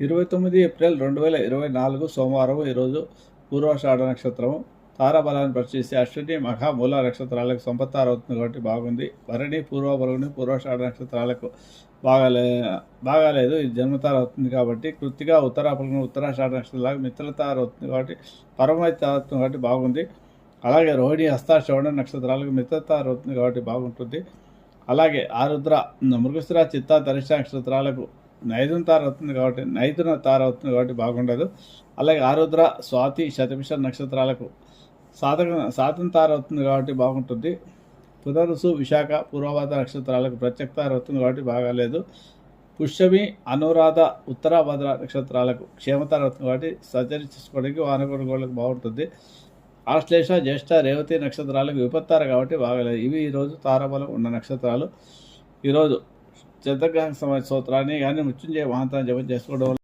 29 April 2024 సోమవారం. ఈరోజు పూర్వాషాఢ నక్షత్రము. తారాబలాన్ని పరిశీలిస్తే అశ్విని మఖ మూల నక్షత్రాలకు సంపత్తార అవుతుంది కాబట్టి బాగుంది. భరణి పూర్వ బలుగుని పూర్వాషాఢ నక్షత్రాలకు బాగాలేదు. ఇది జన్మతార అవుతుంది కాబట్టి. కృత్తిగా ఉత్తర పలుగుని ఉత్తరాషాఢ నక్షత్రాలకు మిత్రతార అవుతుంది కాబట్టి పరమైతార అవుతుంది కాబట్టి బాగుంది. అలాగే రోహిణి హస్త శ్రవణ నక్షత్రాలకు మిత్రతార అవుతుంది కాబట్టి బాగుంటుంది. అలాగే ఆరుద్ర మృగశిర చిత్త ధరిష్ట నక్షత్రాలకు నైదున తార అవుతుంది కాబట్టి బాగుండదు. అలాగే ఆరుద్ర స్వాతి శతభిష నక్షత్రాలకు సాధన తార అవుతుంది కాబట్టి బాగుంటుంది. పునరుసు విశాఖ పూర్వభాద్ర నక్షత్రాలకు ప్రత్యక్ష తార అవుతుంది కాబట్టి బాగాలేదు. పుష్యమి అనురాధ ఉత్తరాభద్ర నక్షత్రాలకు క్షేమతార అవుతుంది కాబట్టి సర్జరీ చేసుకోవడానికి వానకొనుగోళ్ళకు బాగుంటుంది. ఆశ్లేష జ్యేష్ఠ రేవతి నక్షత్రాలకు విపత్తార కాబట్టి బాగాలేదు. ఇవి ఈరోజు తారాబలం ఉన్న నక్షత్రాలు. ఈరోజు చంద్రగ్రహణ సమయ స్తోత్రాన్ని కానీ మృత్యుంజయ మహాంతాన్ని జపం చేసుకోవడం